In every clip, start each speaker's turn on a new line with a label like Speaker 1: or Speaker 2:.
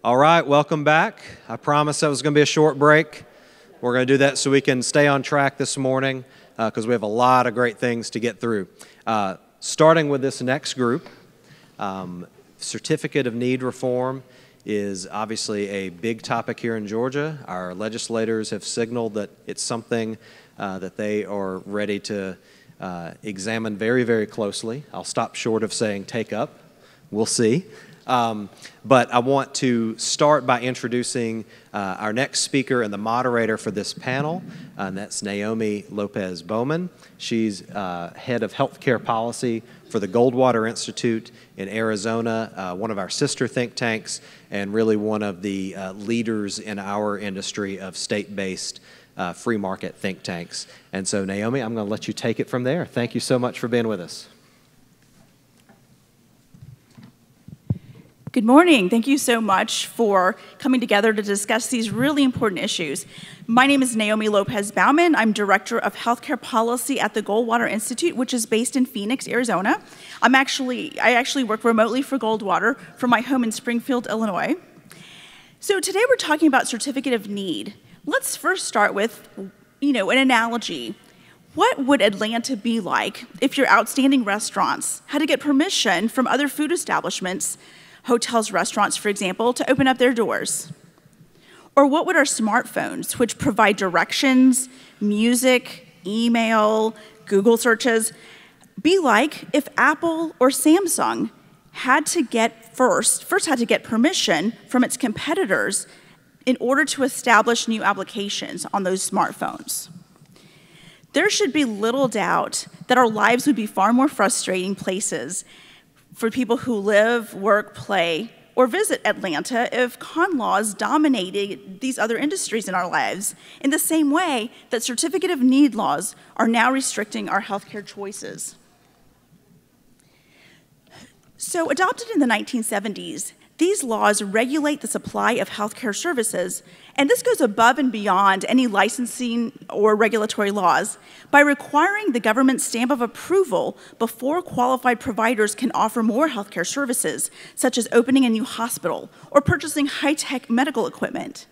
Speaker 1: All right, welcome back. I promised that was going to be a short break. We're going to do that so we can stay on track this morning because we have a lot of great things to get through. Starting with this next group, Certificate of Need reform is obviously a big topic here in Georgia. Our legislators have signaled that it's something that they are ready to examine very, very closely. I'll stop short of saying take up. We'll see. But I want to start by introducing our next speaker and the moderator for this panel, and that's Naomi Lopez Bowman. She's head of healthcare policy for the Goldwater Institute in Arizona, one of our sister think tanks, and really one of the leaders in our industry of state-based free market think tanks. And so, Naomi, I'm going to let you take it from there. Thank you so much for being with us.
Speaker 2: Good morning. Thank you so much for coming together to discuss these really important issues. My name is Naomi Lopez Bauman. I'm Director of Healthcare Policy at the Goldwater Institute, which is based in Phoenix, Arizona. I actually work remotely for Goldwater from my home in Springfield, Illinois. So today we're talking about Certificate of Need. Let's first start with, an analogy. What would Atlanta be like if your outstanding restaurants had to get permission from other food establishments, hotels, restaurants, for example, to open up their doors? Or what would our smartphones, which provide directions, music, email, Google searches, be like if Apple or Samsung had to get first had to get permission from its competitors in order to establish new applications on those smartphones? There should be little doubt that our lives would be far more frustrating places for people who live, work, play, or visit Atlanta if con laws dominated these other industries in our lives in the same way that Certificate of Need laws are now restricting our healthcare choices. So, adopted in the 1970s, these laws regulate the supply of healthcare services, and this goes above and beyond any licensing or regulatory laws by requiring the government's stamp of approval before qualified providers can offer more healthcare services, such as opening a new hospital or purchasing high-tech medical equipment.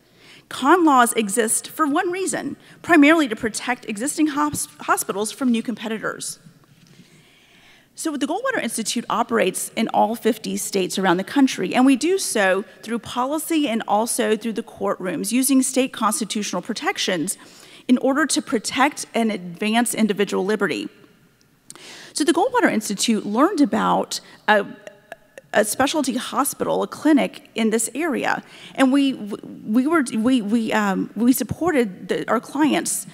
Speaker 2: Con laws exist for one reason, primarily to protect existing hospitals from new competitors. So the Goldwater Institute operates in all 50 states around the country, and we do so through policy and also through the courtrooms, using state constitutional protections in order to protect and advance individual liberty. So the Goldwater Institute learned about a specialty hospital, a clinic in this area, and we supported our clients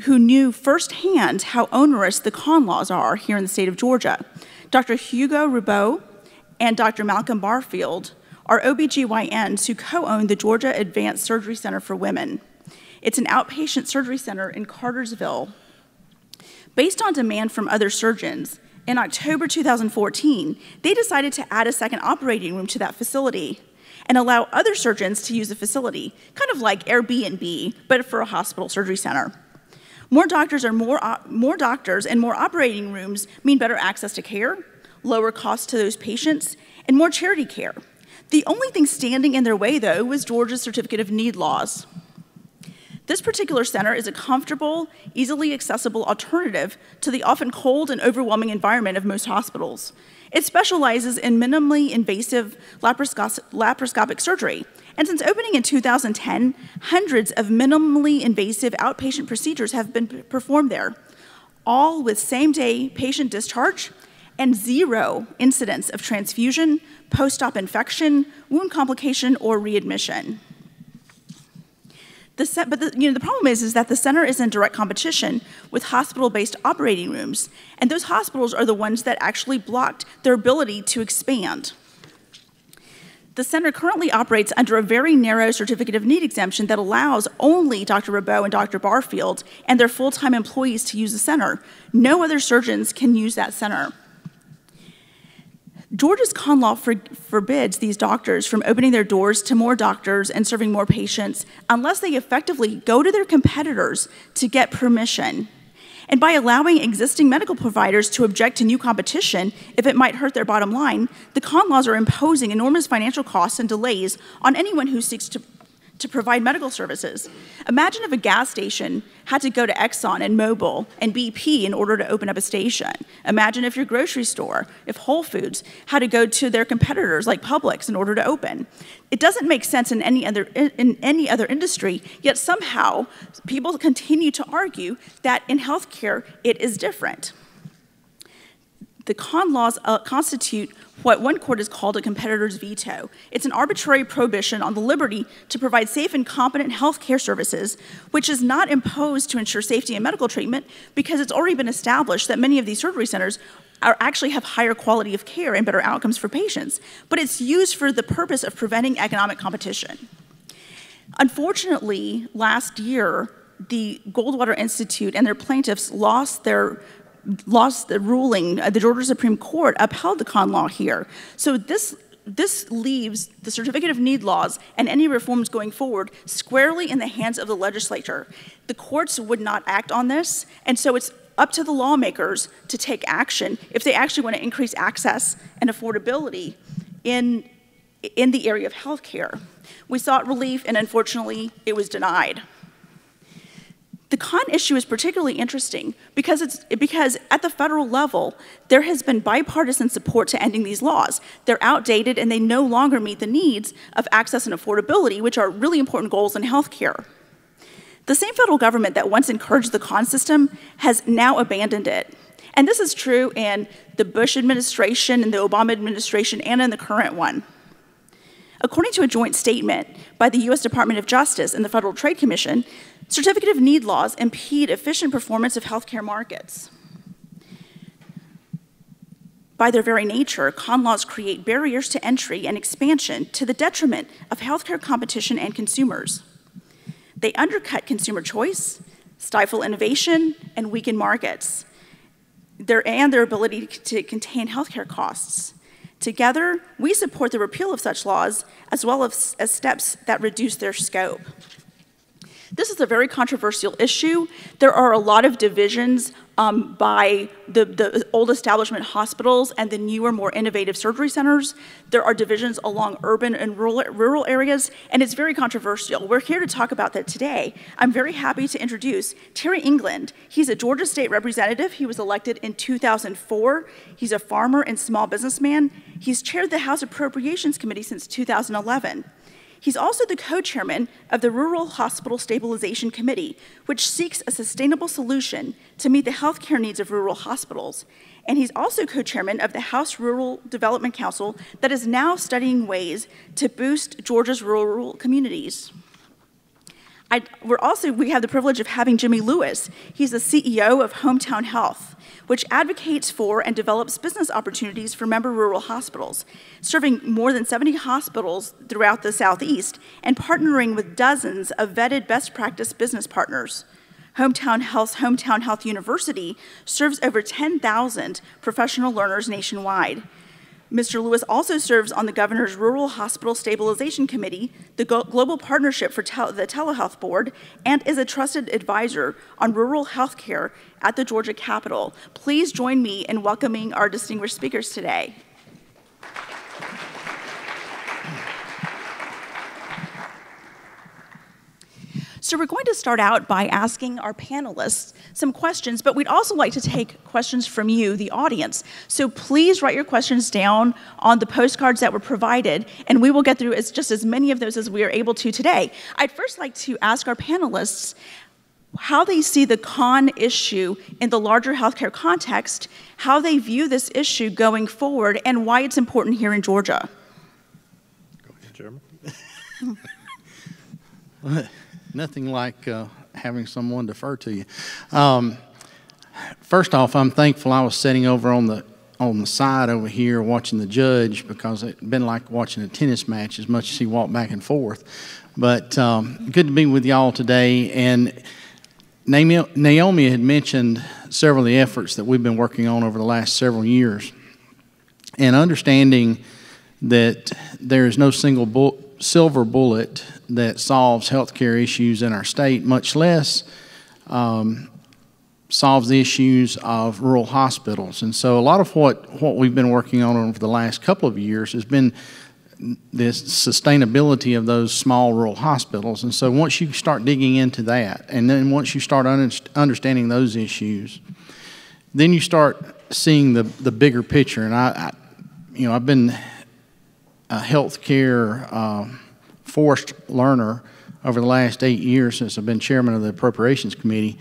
Speaker 2: who knew firsthand how onerous the con laws are here in the state of Georgia. Dr. Hugo Roubeau and Dr. Malcolm Barfield are OBGYNs who co-own the Georgia Advanced Surgery Center for Women. It's an outpatient surgery center in Cartersville. Based on demand from other surgeons, in October 2014, they decided to add a second operating room to that facility and allow other surgeons to use the facility, kind of like Airbnb, but for a hospital surgery center. More doctors and more operating rooms mean better access to care, lower costs to those patients, and more charity care. The only thing standing in their way, though, was Georgia's Certificate of Need laws. This particular center is a comfortable, easily accessible alternative to the often cold and overwhelming environment of most hospitals. It specializes in minimally invasive laparoscopic surgery. And since opening in 2010, hundreds of minimally invasive outpatient procedures have been performed there, all with same-day patient discharge and zero incidents of transfusion, post-op infection, wound complication, or readmission. The problem is that the center is in direct competition with hospital-based operating rooms, and those hospitals are the ones that actually blocked their ability to expand. The center currently operates under a very narrow Certificate of Need exemption that allows only Dr. Roubeau and Dr. Barfield and their full-time employees to use the center. No other surgeons can use that center. Georgia's con law forbids these doctors from opening their doors to more doctors and serving more patients unless they effectively go to their competitors to get permission. And by allowing existing medical providers to object to new competition if it might hurt their bottom line, the con laws are imposing enormous financial costs and delays on anyone who seeks to provide medical services. Imagine if a gas station had to go to Exxon and Mobil and BP in order to open up a station. Imagine if your grocery store, if Whole Foods, had to go to their competitors like Publix in order to open. It doesn't make sense in any other industry, yet somehow people continue to argue that in healthcare it is different. The con laws constitute what one court has called a competitor's veto. It's an arbitrary prohibition on the liberty to provide safe and competent health care services, which is not imposed to ensure safety and medical treatment because it's already been established that many of these surgery centers actually have higher quality of care and better outcomes for patients, but it's used for the purpose of preventing economic competition. Unfortunately, last year, the Goldwater Institute and their plaintiffs lost the ruling. The Georgia Supreme Court upheld the con law here. So this leaves the Certificate of Need laws and any reforms going forward squarely in the hands of the legislature. The courts would not act on this, and so it's up to the lawmakers to take action if they actually want to increase access and affordability in the area of health care. We sought relief, and unfortunately, it was denied. The con issue is particularly interesting because at the federal level, there has been bipartisan support to ending these laws. They're outdated and they no longer meet the needs of access and affordability, which are really important goals in healthcare. The same federal government that once encouraged the con system has now abandoned it. And this is true in the Bush administration, in the Obama administration, and in the current one. According to a joint statement by the U.S. Department of Justice and the Federal Trade Commission, Certificate of Need laws impede efficient performance of healthcare markets. By their very nature, con laws create barriers to entry and expansion to the detriment of healthcare competition and consumers. They undercut consumer choice, stifle innovation, and weaken markets, and their ability to contain healthcare costs. Together, we support the repeal of such laws, as well as steps that reduce their scope. This is a very controversial issue. There are a lot of divisions by the old establishment hospitals and the newer, more innovative surgery centers. There are divisions along urban and rural areas, and it's very controversial. We're here to talk about that today. I'm very happy to introduce Terry England. He's a Georgia State Representative. He was elected in 2004. He's a farmer and small businessman. He's chaired the House Appropriations Committee since 2011. He's also the co-chairman of the Rural Hospital Stabilization Committee, which seeks a sustainable solution to meet the healthcare needs of rural hospitals. And he's also co-chairman of the House Rural Development Council that is now studying ways to boost Georgia's rural communities. We have the privilege of having Jimmy Lewis. He's the CEO of Hometown Health, which advocates for and develops business opportunities for member rural hospitals, serving more than 70 hospitals throughout the Southeast and partnering with dozens of vetted best practice business partners. Hometown Health's Hometown Health University serves over 10,000 professional learners nationwide. Mr. Lewis also serves on the Governor's Rural Hospital Stabilization Committee, the Global Partnership for the Telehealth Board, and is a trusted advisor on rural health care at the Georgia Capitol. Please join me in welcoming our distinguished speakers today. So we're going to start out by asking our panelists some questions, but we'd also like to take questions from you, the audience. So please write your questions down on the postcards that were provided, and we will get through just as many of those as we are able to today. I'd first like to ask our panelists how they see the con issue in the larger healthcare context, how they view this issue going forward, and why it's important here in Georgia.
Speaker 3: Go ahead, Chairman.
Speaker 4: Nothing like having someone defer to you. First off, I'm thankful I was sitting over on the side over here watching the judge, because it's been like watching a tennis match as much as he walked back and forth. But good to be with y'all today. And Naomi had mentioned several of the efforts that we've been working on over the last several years. And understanding that there is no single silver bullet that solves healthcare issues in our state, much less solves the issues of rural hospitals. And so a lot of what we've been working on over the last couple of years has been this sustainability of those small rural hospitals. And so once you start digging into that, and then once you start understanding those issues, then you start seeing the bigger picture. And I've been a healthcare forced learner over the last 8 years since I've been chairman of the Appropriations Committee.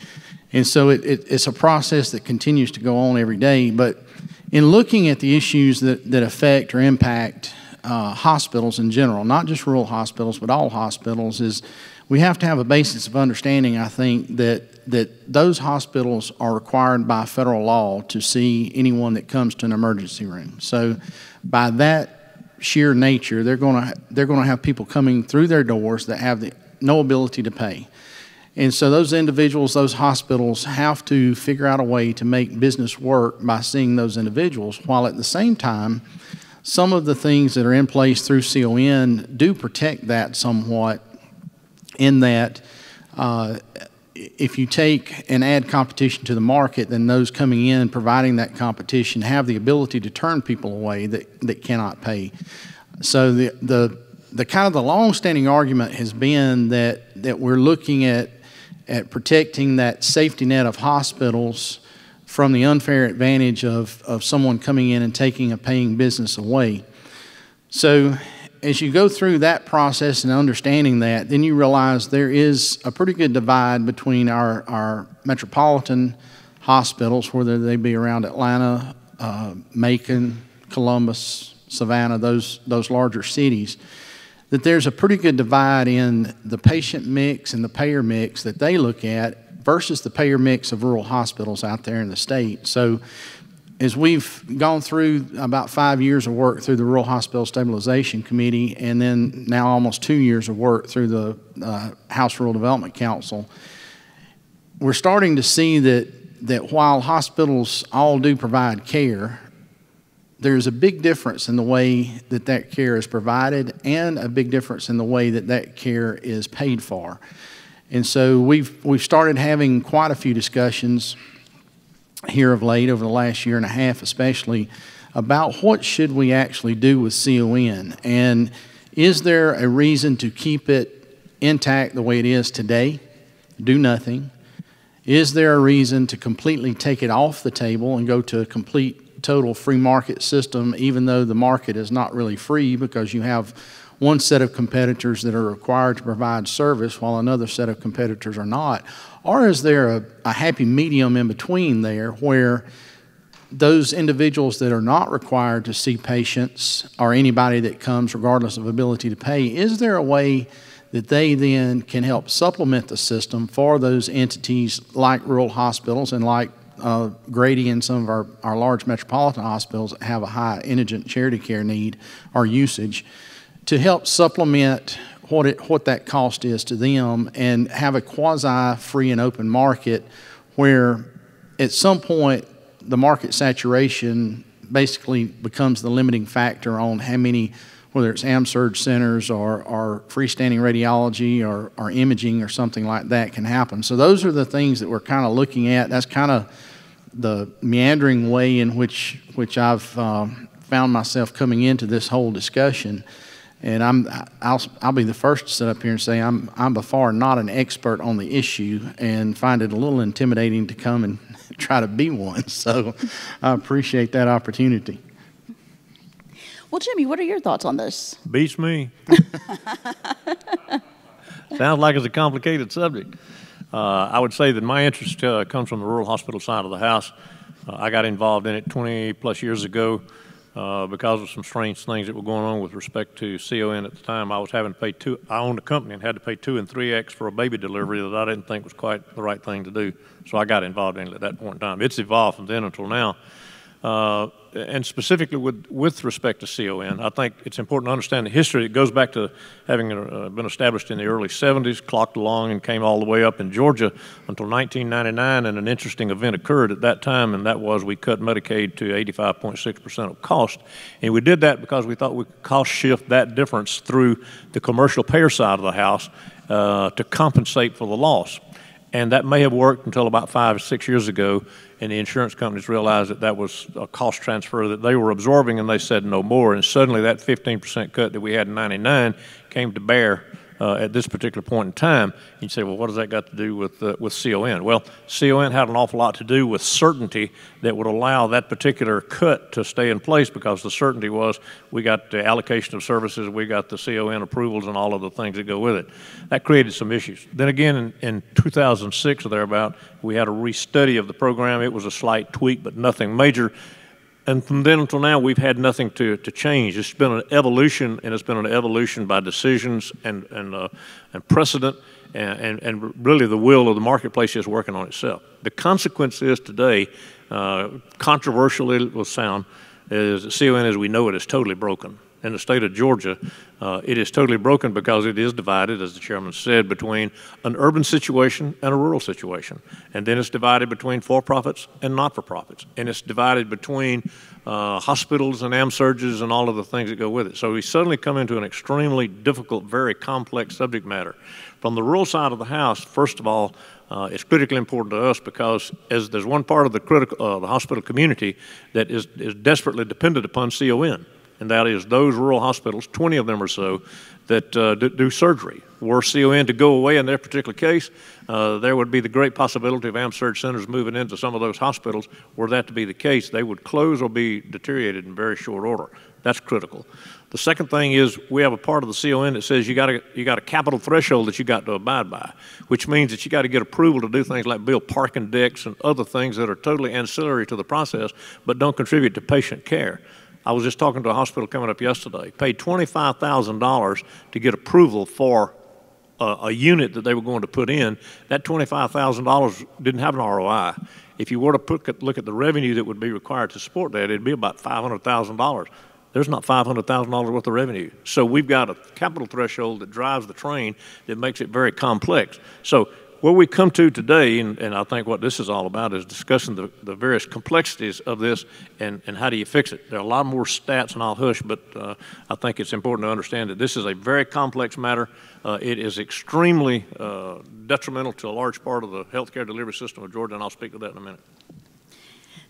Speaker 4: And so it's a process that continues to go on every day. But in looking at the issues that affect or impact hospitals in general, not just rural hospitals, but all hospitals, is we have to have a basis of understanding, I think, that those hospitals are required by federal law to see anyone that comes to an emergency room. So by that sheer nature, they're going to have people coming through their doors that have no ability to pay. And so those individuals, those hospitals have to figure out a way to make business work by seeing those individuals, while at the same time, some of the things that are in place through CON do protect that somewhat, in that if you take and add competition to the market, then those coming in providing that competition have the ability to turn people away that cannot pay. So the kind of the long-standing argument has been that we're looking at protecting that safety net of hospitals from the unfair advantage of someone coming in and taking a paying business away. So as you go through that process and understanding that, then you realize there is a pretty good divide between our metropolitan hospitals, whether they be around Atlanta, Macon, Columbus, Savannah, those larger cities, that there's a pretty good divide in the patient mix and the payer mix that they look at versus the payer mix of rural hospitals out there in the state. So as we've gone through about 5 years of work through the Rural Hospital Stabilization Committee, and then now almost 2 years of work through the House Rural Development Council, we're starting to see that while hospitals all do provide care, there's a big difference in the way that care is provided, and a big difference in the way that care is paid for. And so we've started having quite a few discussions here of late, over the last year and a half especially, about what should we actually do with CON, and is there a reason to keep it intact the way it is today, do nothing? Is there a reason to completely take it off the table and go to a complete total free market system, even though the market is not really free, because you have one set of competitors that are required to provide service while another set of competitors are not? Or is there a happy medium in between there, where those individuals that are not required to see patients, or anybody that comes regardless of ability to pay, is there a way that they then can help supplement the system for those entities like rural hospitals and like Grady and some of our large metropolitan hospitals that have a high indigent charity care need or usage, to help supplement what that cost is to them, and have a quasi-free and open market where at some point the market saturation basically becomes the limiting factor on how many, whether it's AmSurg centers or freestanding radiology or imaging or something like that, can happen. So those are the things that we're kind of looking at. That's kind of the meandering way in which I've found myself coming into this whole discussion. And I'll be the first to sit up here and say I'm by far not an expert on the issue, and find it a little intimidating to come and try to be one. So I appreciate that opportunity.
Speaker 2: Well, Jimmy, what are your thoughts on this?
Speaker 3: Beats me. Sounds like it's a complicated subject. I would say that my interest comes from the rural hospital side of the house. I got involved in it 20 plus years ago because of some strange things that were going on with respect to CON at the time. I was having to pay I owned a company and had to pay 2 and 3x for a baby delivery that I didn't think was quite the right thing to do. So I got involved in it at that point in time. It's evolved from then until now. And specifically with respect to CON, I think it's important to understand the history. It goes back to having been established in the early 70s, clocked along and came all the way up in Georgia until 1999, and an interesting event occurred at that time, and that was we cut Medicaid to 85.6% of cost. And we did that because we thought we could cost shift that difference through the commercial payer side of the house to compensate for the loss. And that may have worked until about 5 or 6 years ago, and the insurance companies realized that that was a cost transfer that they were absorbing, and they said no more. And suddenly that 15% cut that we had in '99 came to bear at this particular point in time. You say, well, what does that got to do with CON? Well, CON had an awful lot to do with certainty that would allow that particular cut to stay in place, because the certainty was we got the allocation of services, we got the CON approvals and all of the things that go with it. That created some issues. Then again, in 2006 or thereabout, we had a restudy of the program. It was a slight tweak, but nothing major. And from then until now, we've had nothing to change. It's been an evolution, and it's been an evolution by decisions and precedent, and really the will of the marketplace is working on itself. The consequence is today, controversial it will sound, is that CON as we know it is totally broken. In the state of Georgia, it is totally broken because it is divided, as the chairman said, between an urban situation and a rural situation. And then it's divided between for-profits and not-for-profits. And it's divided between hospitals and AMSURGs and all of the things that go with it. So we suddenly come into an extremely difficult, very complex subject matter. From the rural side of the house, first of all, it's critically important to us because as there's one part of the the hospital community that is desperately dependent upon CON. And that is those rural hospitals, 20 of them or so, that do surgery. Were CON to go away in their particular case, there would be the great possibility of AMSURG centers moving into some of those hospitals. Were that to be the case, they would close or be deteriorated in very short order. That's critical. The second thing is we have a part of the CON that says you got a capital threshold that you got to abide by, which means that you got to get approval to do things like build parking decks and other things that are totally ancillary to the process but don't contribute to patient care. I was just talking to a hospital coming up yesterday, paid $25,000 to get approval for a unit that they were going to put in. That $25,000 didn't have an ROI. If you were to look at the revenue that would be required to support that, it'd be about $500,000. There's not $500,000 worth of revenue. So we've got a capital threshold that drives the train that makes it very complex. So where we come to today, and I think what this is all about, is discussing the various complexities of this and how do you fix it. There are a lot more stats, and I'll hush, but I think it's important to understand that this is a very complex matter. It is extremely detrimental to a large part of the healthcare delivery system of Georgia, and I'll speak to that in a minute.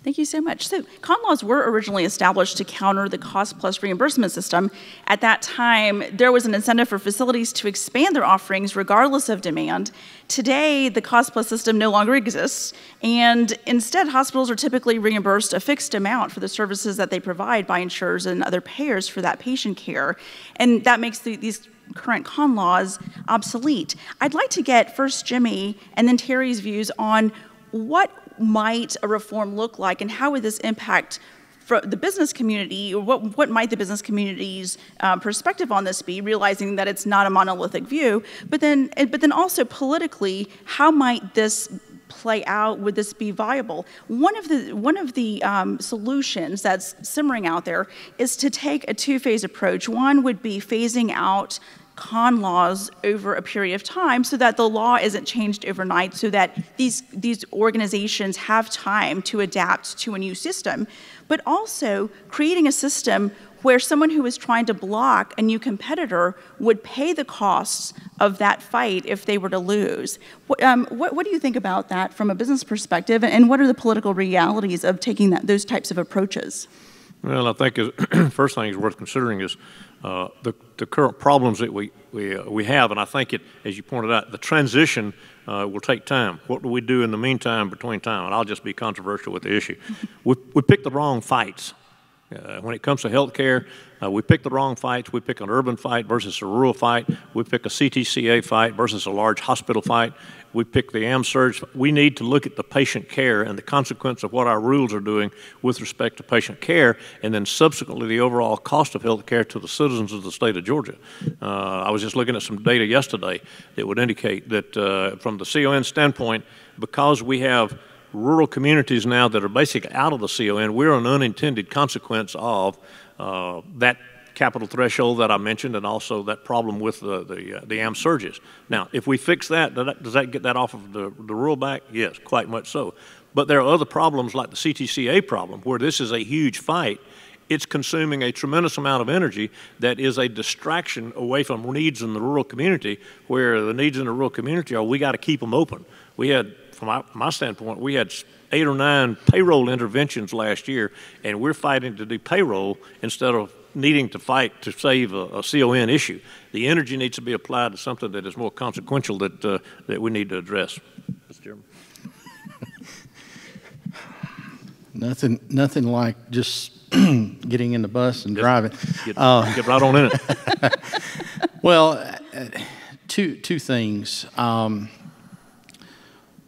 Speaker 2: Thank you so much. So con laws were originally established to counter the cost-plus reimbursement system. At that time, there was an incentive for facilities to expand their offerings regardless of demand. Today, the cost-plus system no longer exists, and instead, hospitals are typically reimbursed a fixed amount for the services that they provide by insurers and other payers for that patient care, and that makes these current con laws obsolete. I'd like to get first Jimmy and then Terry's views on what might a reform look like, and how would this impact the business community, or what might the business community's perspective on this be, realizing that it's not a monolithic view, but then also politically, how might this play out? Would this be viable? One of the solutions that's simmering out there is to take a two-phase approach. One would be phasing out con laws over a period of time so that the law isn't changed overnight, so that these organizations have time to adapt to a new system, but also creating a system where someone who is trying to block a new competitor would pay the costs of that fight if they were to lose. What do you think about that from a business perspective, and what are the political realities of taking those types of approaches?
Speaker 3: Well, I think first thing is worth considering is the current problems that we have, and I think as you pointed out, the transition will take time. What do we do in the meantime, between time? And I'll just be controversial with the issue. We picked the wrong fights. When it comes to health care, we pick the wrong fights. We pick an urban fight versus a rural fight. We pick a CTCA fight versus a large hospital fight. We pick the AMSURG. We need to look at the patient care and the consequence of what our rules are doing with respect to patient care, and then subsequently the overall cost of health care to the citizens of the state of Georgia. I was just looking at some data yesterday that would indicate that from the CON standpoint, because we have rural communities now that are basically out of the CON, we're an unintended consequence of that capital threshold that I mentioned, and also that problem with the AMSURGs. Now, if we fix that, does that get that off of the rural back? Yes, quite much so. But there are other problems like the CTCA problem, where this is a huge fight. It's consuming a tremendous amount of energy that is a distraction away from needs in the rural community, where the needs in the rural community are we got to keep them open. we had, from my standpoint, we had 8 or 9 payroll interventions last year, and we're fighting to do payroll instead of needing to fight to save a CON issue. The energy needs to be applied to something that is more consequential that we need to address. Mr. Chairman.
Speaker 4: Nothing like just getting in the bus and driving.
Speaker 3: Get right on in it.
Speaker 4: Well, two things.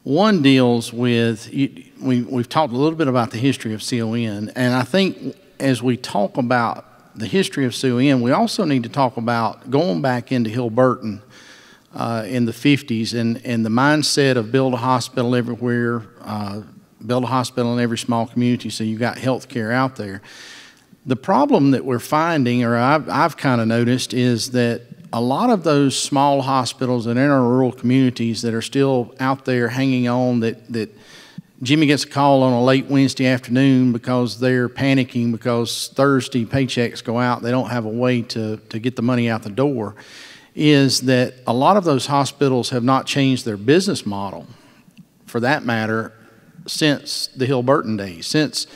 Speaker 4: One deals with, we've talked a little bit about the history of CON, and I think as we talk about the history of CON, we also need to talk about going back into Hill-Burton in the 50s and the mindset of build a hospital everywhere, build a hospital in every small community so you got health care out there. The problem that we're finding, or I've kind of noticed, is that a lot of those small hospitals that are in our rural communities that are still out there hanging on, that Jimmy gets a call on a late Wednesday afternoon because they're panicking because Thursday paychecks go out, they don't have a way to get the money out the door, is that a lot of those hospitals have not changed their business model, for that matter, since the Hill-Burton days, since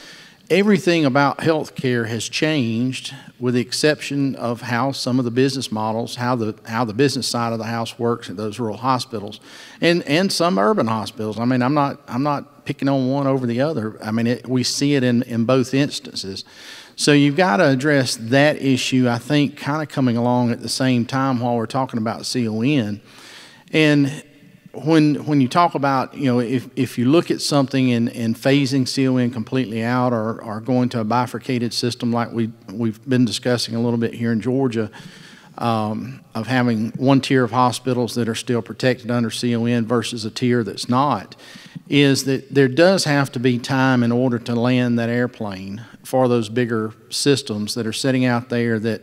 Speaker 4: everything about healthcare has changed, with the exception of how some of the business models, how the business side of the house works at those rural hospitals, and some urban hospitals. I mean, I'm not picking on one over the other. I mean, we see it in both instances. So you've got to address that issue, I think, kind of coming along at the same time while we're talking about CON. And when you talk about, you know, if you look at something and phasing CON completely out or going to a bifurcated system like we've been discussing a little bit here in Georgia, of having one tier of hospitals that are still protected under CON versus a tier that's not, is that there does have to be time in order to land that airplane for those bigger systems that are sitting out there that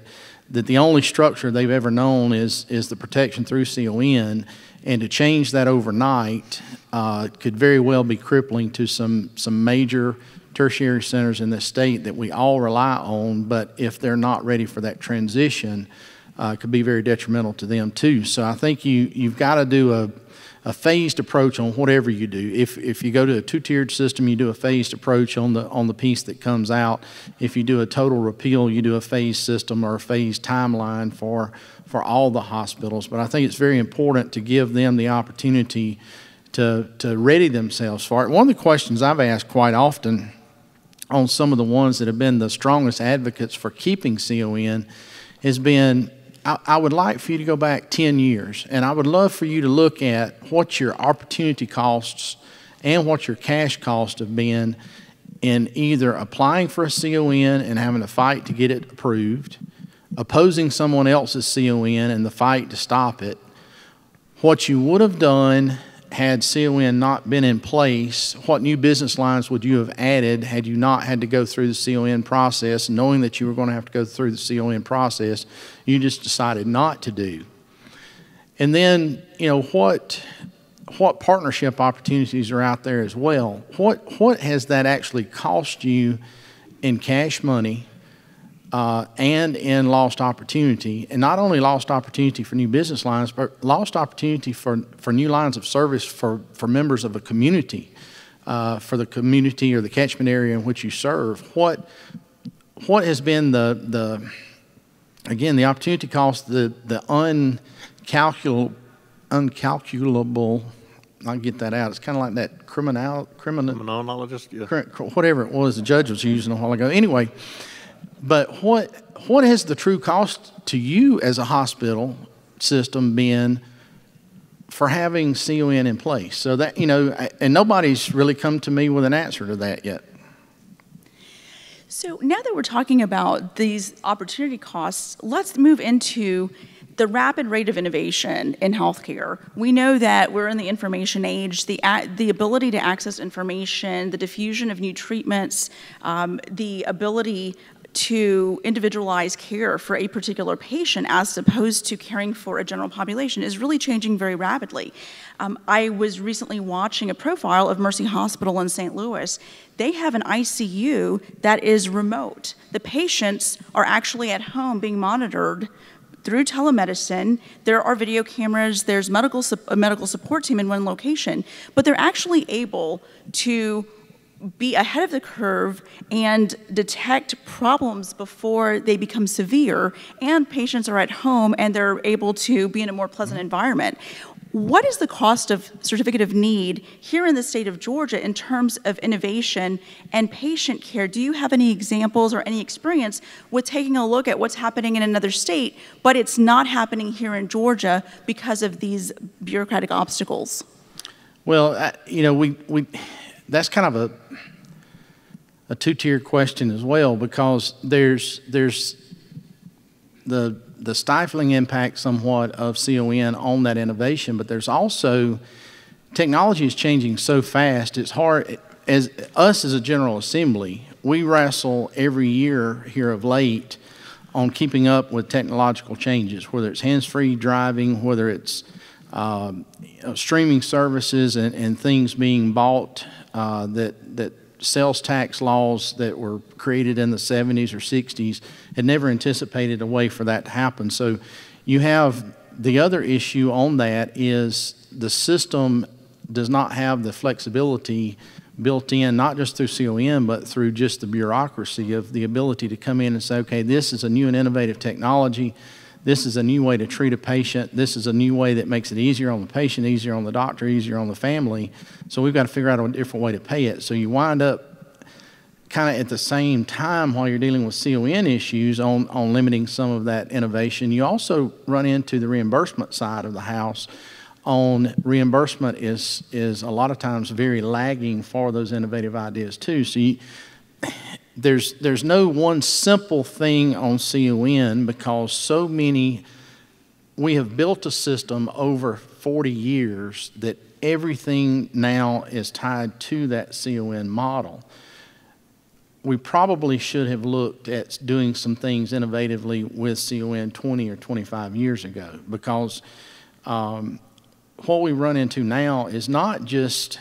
Speaker 4: the only structure they've ever known is the protection through CON. And to change that overnight could very well be crippling to some major tertiary centers in the state that we all rely on, but if they're not ready for that transition, could be very detrimental to them too. So I think you've got to do a phased approach on whatever you do. If you go to a two-tiered system, you do a phased approach on the piece that comes out. If you do a total repeal, you do a phased system or a phased timeline for all the hospitals. But I think it's very important to give them the opportunity to ready themselves for it. One of the questions I've asked quite often on some of the ones that have been the strongest advocates for keeping CON has been, I would like for you to go back 10 years, and I would love for you to look at what your opportunity costs and what your cash costs have been in either applying for a CON and having to fight to get it approved, opposing someone else's CON and the fight to stop it, what you would have done had CON not been in place, what new business lines would you have added had you not had to go through the CON process, knowing that you were going to have to go through the CON process, you just decided not to do. And then, you know, what partnership opportunities are out there as well? What has that actually cost you in cash money and in lost opportunity, and not only lost opportunity for new business lines, but lost opportunity for new lines of service for members of a community, for the community or the catchment area in which you serve. What has been the opportunity cost, the uncalculable, I'll get that out. It's kind of like that criminologist, yeah. Whatever it was the judge was using a while ago. Anyway. But what has the true cost to you as a hospital system been for having CON in place? So that, you know, and nobody's really come to me with an answer to that yet.
Speaker 2: So now that we're talking about these opportunity costs, let's move into the rapid rate of innovation in healthcare. We know that we're in the information age, the ability to access information, the diffusion of new treatments, the ability to individualize care for a particular patient as opposed to caring for a general population is really changing very rapidly. I was recently watching a profile of Mercy Hospital in St. Louis. They have an ICU that is remote. The patients are actually at home being monitored through telemedicine. There are video cameras, there's a medical support team in one location, but they're actually able to be ahead of the curve and detect problems before they become severe, and patients are at home and they're able to be in a more pleasant environment. What is the cost of certificate of need here in the state of Georgia in terms of innovation and patient care? Do you have any examples or any experience with taking a look at what's happening in another state, but it's not happening here in Georgia because of these bureaucratic obstacles?
Speaker 4: Well, you know, that's kind of a two-tier question as well, because there's the stifling impact somewhat of CON on that innovation, but there's also technology is changing so fast. It's hard, as a General Assembly, we wrestle every year here of late on keeping up with technological changes, whether it's hands-free driving, whether it's streaming services and things being bought that sales tax laws that were created in the 70s or 60s had never anticipated a way for that to happen. So you have the other issue on that is the system does not have the flexibility built in, not just through CON, but through just the bureaucracy of the ability to come in and say, okay, this is a new and innovative technology. This is a new way to treat a patient. This is a new way that makes it easier on the patient, easier on the doctor, easier on the family. So we've got to figure out a different way to pay it. So you wind up kind of at the same time while you're dealing with CON issues on limiting some of that innovation. You also run into the reimbursement side of the house. On reimbursement is a lot of times very lagging for those innovative ideas too. So there's no one simple thing on CON, because so many, we have built a system over 40 years that everything now is tied to that CON model. We probably should have looked at doing some things innovatively with CON 20 or 25 years ago, because what we run into now is not just,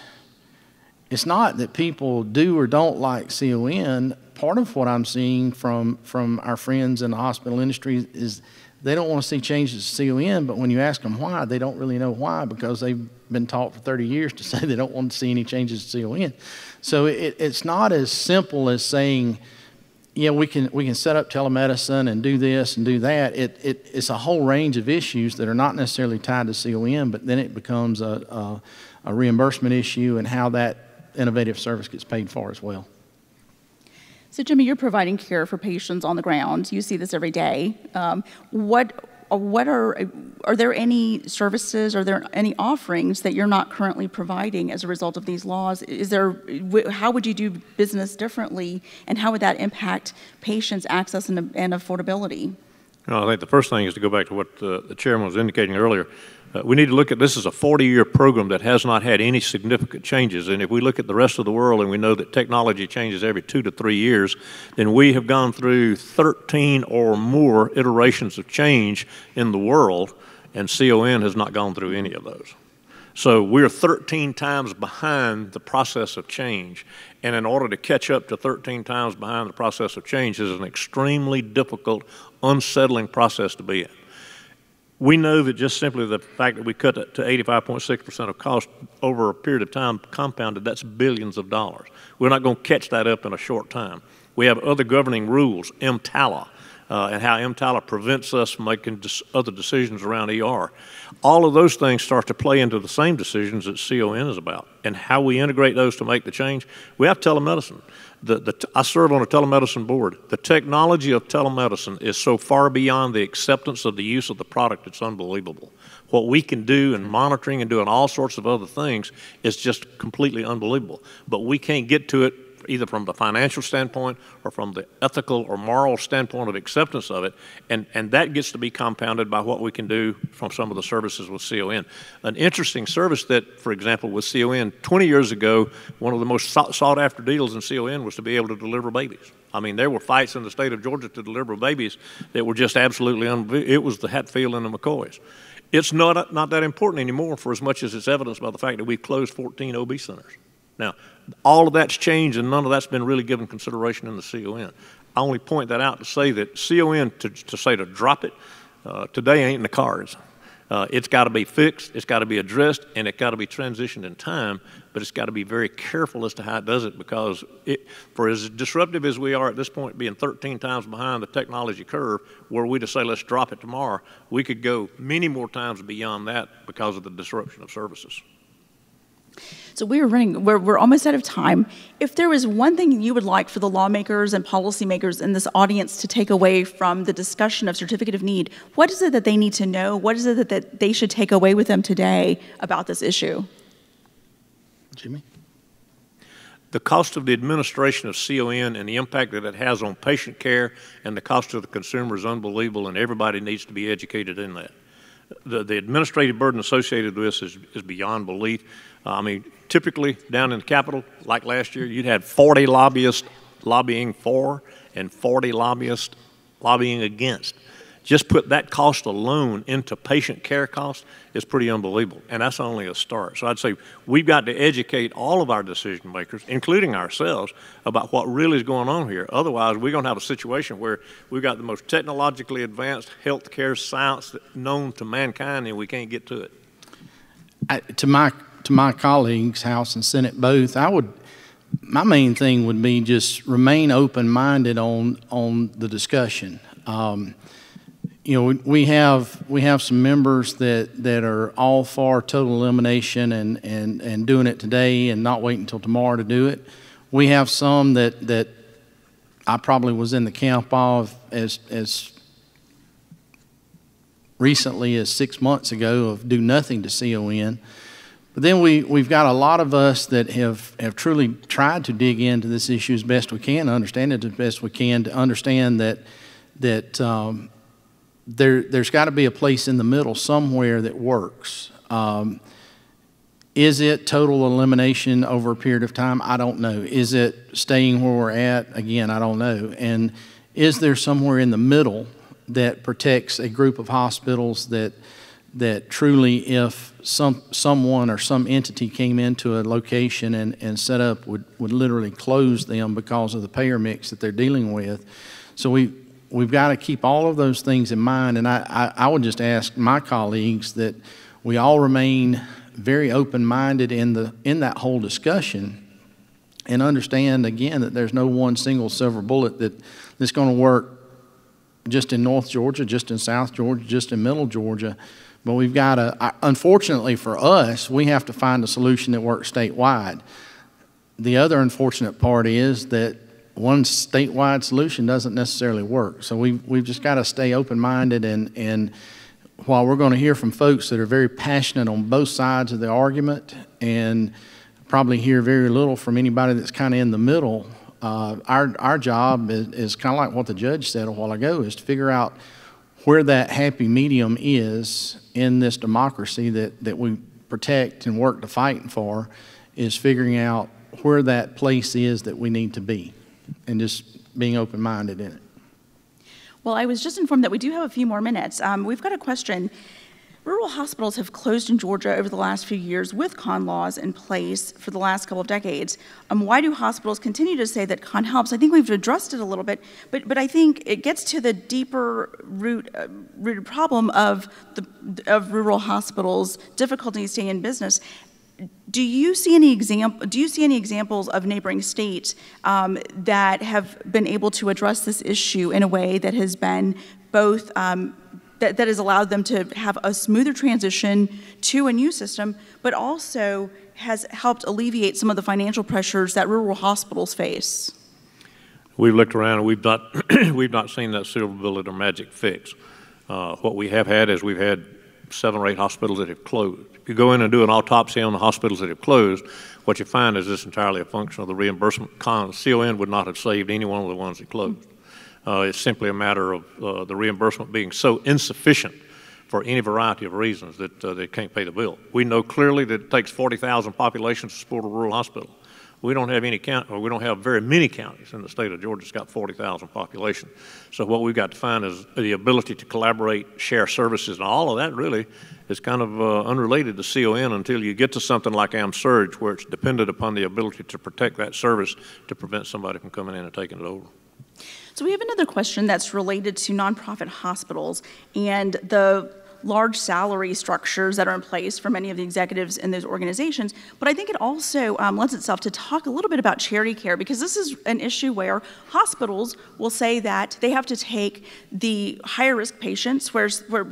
Speaker 4: it's not that people do or don't like CON. Part of what I'm seeing from our friends in the hospital industry is they don't want to see changes to CON, but when you ask them why, they don't really know why, because they've been taught for 30 years to say they don't want to see any changes to CON. So it's not as simple as saying, yeah, we can set up telemedicine and do this and do that. It's a whole range of issues that are not necessarily tied to CON, but then it becomes a reimbursement issue and how that innovative service gets paid for as well.
Speaker 2: So, Jimmy, you're providing care for patients on the ground. You see this every day. Are there any services, are there any offerings that you're not currently providing as a result of these laws? How would you do business differently, and how would that impact patients' access and affordability?
Speaker 3: I think the first thing is to go back to what the chairman was indicating earlier. We need to look at this as a 40-year program that has not had any significant changes. And if we look at the rest of the world and we know that technology changes every 2 to 3 years, then we have gone through 13 or more iterations of change in the world, and CON has not gone through any of those. So we're 13 times behind the process of change. And in order to catch up to 13 times behind the process of change is an extremely difficult, unsettling process to be in. We know that just simply the fact that we cut it to 85.6% of cost over a period of time compounded, that's billions of dollars. We're not going to catch that up in a short time. We have other governing rules, EMTALA, and how EMTALA prevents us from making other decisions around ER. All of those things start to play into the same decisions that CON is about, and how we integrate those to make the change. We have telemedicine. I serve on a telemedicine board. The technology of telemedicine is so far beyond the acceptance of the use of the product, it's unbelievable. What we can do in monitoring and doing all sorts of other things is just completely unbelievable. But we can't get to it either from the financial standpoint or from the ethical or moral standpoint of acceptance of it, and that gets to be compounded by what we can do from some of the services with CON. An interesting service that, for example, with CON, 20 years ago, one of the most sought-after deals in CON was to be able to deliver babies. I mean, there were fights in the state of Georgia to deliver babies that were just absolutely it was the Hatfield and the McCoys. It's not that important anymore, for as much as it's evidenced by the fact that we've closed 14 OB centers. Now, all of that's changed, and none of that's been really given consideration in the CON. I only point that out to say that CON, to say to drop it, Today ain't in the cards. It's got to be fixed, it's got to be addressed, and it's got to be transitioned in time, but it's got to be very careful as to how it does it, because for as disruptive as we are at this point, being 13 times behind the technology curve, were we to say let's drop it tomorrow, we could go many more times beyond that because of the disruption of services.
Speaker 2: So we're almost out of time. If there was one thing you would like for the lawmakers and policymakers in this audience to take away from the discussion of certificate of need, what is it that they need to know? What is it that they should take away with them today about this issue?
Speaker 4: Jimmy?
Speaker 3: The cost of the administration of CON and the impact that it has on patient care and the cost to the consumer is unbelievable, and everybody needs to be educated in that. The administrative burden associated with this is beyond belief. I mean, typically down in the Capitol, like last year, you'd had 40 lobbyists lobbying for and 40 lobbyists lobbying against. Just put that cost alone into patient care costs is pretty unbelievable, and that's only a start. So I'd say we've got to educate all of our decision makers, including ourselves, about what really is going on here. Otherwise, we're going to have a situation where we've got the most technologically advanced health care science known to mankind, and we can't get to it.
Speaker 4: To my colleagues, House and Senate both, my main thing would be just remain open-minded on the discussion. You know, we have some members that are all for total elimination and doing it today and not waiting until tomorrow to do it. We have some that I probably was in the camp of as recently as 6 months ago of do nothing to CON. But then we've got a lot of us that have truly tried to dig into this issue as best we can, understand it as best we can, to understand that there's got to be a place in the middle somewhere that works. Is it total elimination over a period of time? I don't know. Is it staying where we're at? Again, I don't know. And is there somewhere in the middle that protects a group of hospitals that truly, if someone or some entity came into a location and set up, would literally close them because of the payer mix that they're dealing with? So we've got to keep all of those things in mind, and I would just ask my colleagues that we all remain very open-minded in that whole discussion, and understand again that there's no one single silver bullet that's going to work just in North Georgia, just in South Georgia, just in Middle Georgia. But we've got to, unfortunately for us, we have to find a solution that works statewide. The other unfortunate part is that one statewide solution doesn't necessarily work. So we've just got to stay open-minded, and while we're going to hear from folks that are very passionate on both sides of the argument and probably hear very little from anybody that's kind of in the middle, our job is kind of like what the judge said a while ago, is to figure out where that happy medium is in this democracy that we protect and work to fight for, is figuring out where that place is that we need to be, and just being open-minded in it.
Speaker 2: Well, I was just informed that we do have a few more minutes. We've got a question. Rural hospitals have closed in Georgia over the last few years with con laws in place for the last couple of decades. Why do hospitals continue to say that con helps? I think we've addressed it a little bit, but I think it gets to the deeper rooted problem of rural hospitals' difficulty staying in business. Do you see any examples of neighboring states that have been able to address this issue in a way that has been both that has allowed them to have a smoother transition to a new system, but also has helped alleviate some of the financial pressures that rural hospitals face?
Speaker 3: We've looked around and we've not seen that silver bullet or magic fix. What we have had is we've had 7 or 8 hospitals that have closed. If you go in and do an autopsy on the hospitals that have closed, what you find is this entirely a function of the reimbursement. CON would not have saved any one of the ones that closed. It's simply a matter of the reimbursement being so insufficient for any variety of reasons that they can't pay the bill. We know clearly that it takes 40,000 populations to support a rural hospital. We don't have we don't have very many counties in the state of Georgia that's got 40,000 population. So what we've got to find is the ability to collaborate, share services, and all of that really is kind of unrelated to CON until you get to something like AmSurge, where it's dependent upon the ability to protect that service to prevent somebody from coming in and taking it over.
Speaker 2: So we have another question that's related to nonprofit hospitals and the large salary structures that are in place for many of the executives in those organizations. But I think it also lends itself to talk a little bit about charity care, because this is an issue where hospitals will say that they have to take the higher risk patients where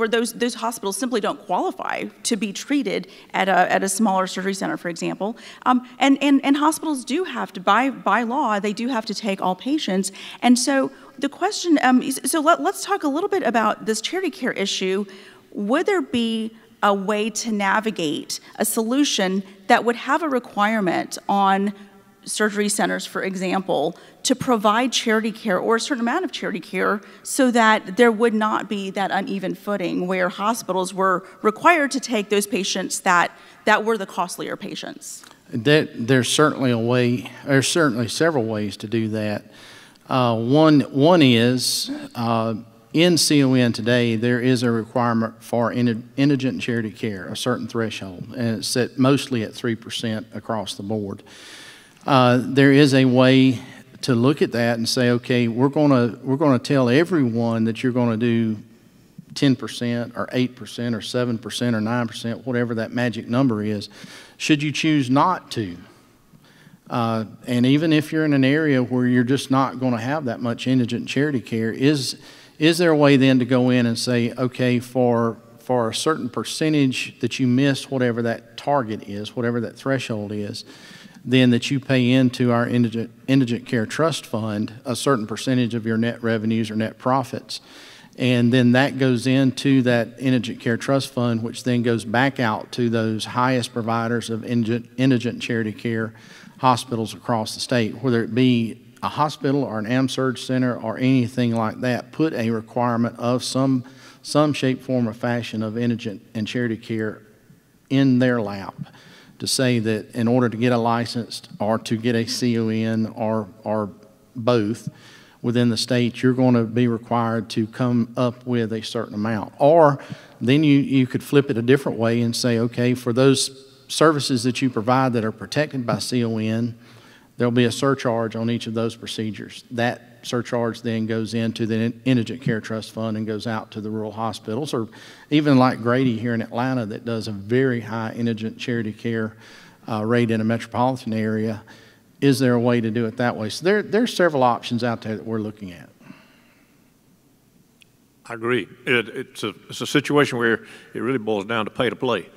Speaker 2: those hospitals simply don't qualify to be treated at a smaller surgery center, for example. And hospitals do have to, by law, they do have to take all patients. And so the question, let's talk a little bit about this charity care issue. Would there be a way to navigate a solution that would have a requirement on surgery centers, for example, to provide charity care or a certain amount of charity care so that there would not be that uneven footing where hospitals were required to take those patients that were the costlier patients?
Speaker 4: There's certainly a way. There's certainly several ways to do that. One is in CON today, there is a requirement for indigent charity care, a certain threshold, and it's set mostly at 3% across the board. There is a way to look at that and say, okay, we're going to tell everyone that you're going to do 10% or 8% or 7% or 9%, whatever that magic number is, should you choose not to. And even if you're in an area where you're just not going to have that much indigent charity care, is there a way then to go in and say, okay, for a certain percentage that you miss whatever that target is, whatever that threshold is, then that you pay into our indigent care trust fund a certain percentage of your net revenues or net profits. And then that goes into that indigent care trust fund, which then goes back out to those highest providers of indigent charity care hospitals across the state, whether it be a hospital or an AmSurg center or anything like that. Put a requirement of some shape, form, or fashion of indigent and charity care in their lap to say that in order to get a license or to get a CON or both within the state, you're going to be required to come up with a certain amount. Or then you could flip it a different way and say, okay, for those services that you provide that are protected by CON, there'll be a surcharge on each of those procedures. That surcharge then goes into the Indigent Care Trust Fund and goes out to the rural hospitals, or even like Grady here in Atlanta that does a very high indigent charity care rate in a metropolitan area. Is there a way to do it that way? So there's several options out there that we're looking at.
Speaker 3: I agree. It's a situation where it really boils down to pay to play.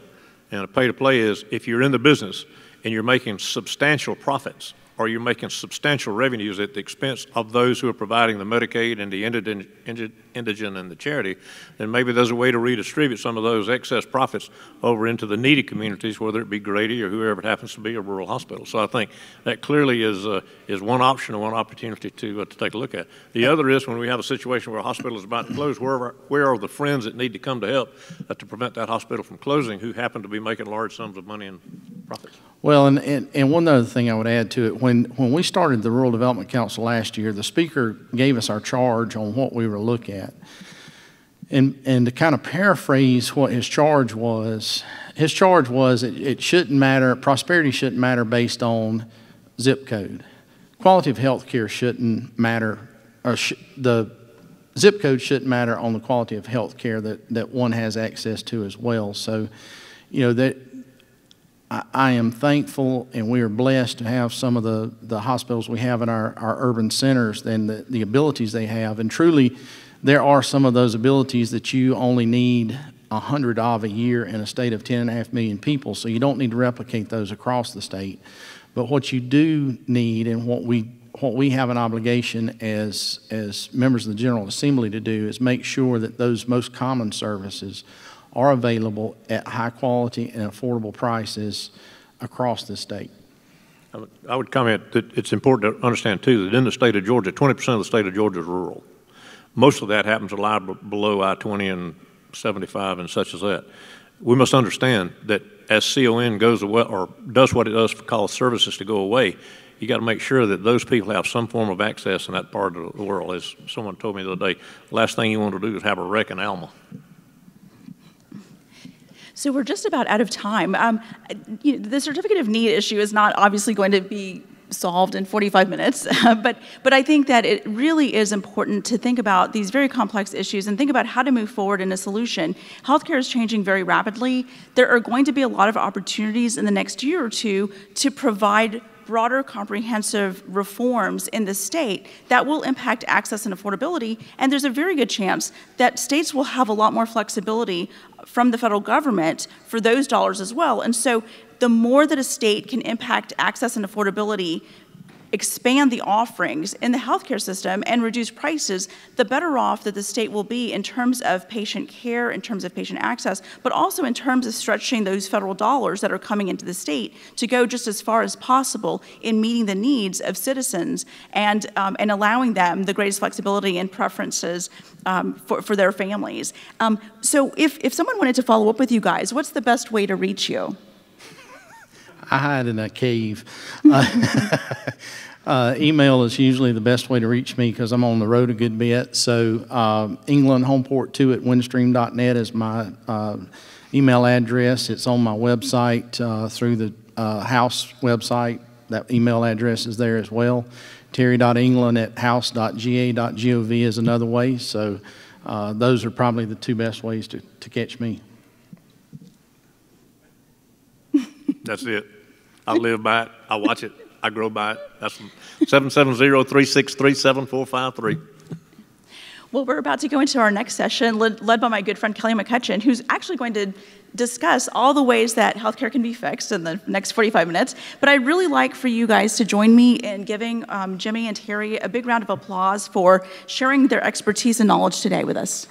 Speaker 3: And a pay to play is if you're in the business and you're making substantial profits, or you're making substantial revenues at the expense of those who are providing the Medicaid and the indigent and the charity, then maybe there's a way to redistribute some of those excess profits over into the needy communities, whether it be Grady or whoever it happens to be, a rural hospital. So I think that clearly is one option and one opportunity to take a look at. The other is when we have a situation where a hospital is about to close, where are the friends that need to come to help to prevent that hospital from closing who happen to be making large sums of money in profits?
Speaker 4: Well, and one other thing I would add to it, when we started the Rural Development Council last year, the speaker gave us our charge on what we were to look at. And to kind of paraphrase what his charge was it shouldn't matter, prosperity shouldn't matter based on zip code. Quality of health care shouldn't matter, or the zip code shouldn't matter on the quality of health care that one has access to as well. So, you know, that I am thankful and we are blessed to have some of the hospitals we have in our urban centers and the abilities they have. And truly, there are some of those abilities that you only need 100 of a year in a state of 10.5 million people, so you don't need to replicate those across the state. But what you do need and what we have an obligation as members of the General Assembly to do is make sure that those most common services are available at high quality and affordable prices across the state.
Speaker 3: I would comment that it's important to understand, too, that in the state of Georgia, 20% of the state of Georgia is rural. Most of that happens to lie below I-20 and 75 and such as that. We must understand that as CON goes away or does what it does for cause services to go away, you got to make sure that those people have some form of access in that part of the world. As someone told me the other day, the last thing you want to do is have a wreck in Alma.
Speaker 2: So we're just about out of time. The certificate of need issue is not obviously going to be solved in 45 minutes, but I think that it really is important to think about these very complex issues and think about how to move forward in a solution. Healthcare is changing very rapidly. There are going to be a lot of opportunities in the next year or two to provide broader comprehensive reforms in the state that will impact access and affordability, and there's a very good chance that states will have a lot more flexibility from the federal government for those dollars as well. And so the more that a state can impact access and affordability, expand the offerings in the healthcare system and reduce prices, the better off that the state will be in terms of patient care, in terms of patient access, but also in terms of stretching those federal dollars that are coming into the state to go just as far as possible in meeting the needs of citizens and allowing them the greatest flexibility and preferences for their families. So if someone wanted to follow up with you guys, what's the best way to reach you?
Speaker 4: I hide in a cave. Email is usually the best way to reach me because I'm on the road a good bit. So England Homeport 2 at windstream.net is my email address. It's on my website through the House website. That email address is there as well. Terry.England at house.ga.gov is another way. So those are probably the two best ways to catch me.
Speaker 3: That's it. I live by it. I watch it. I grow by it. That's 770-363-7453.
Speaker 2: Well, we're about to go into our next session, led by my good friend Kelly McCutcheon, who's actually going to discuss all the ways that healthcare can be fixed in the next 45 minutes. But I'd really like for you guys to join me in giving Jimmy and Terry a big round of applause for sharing their expertise and knowledge today with us.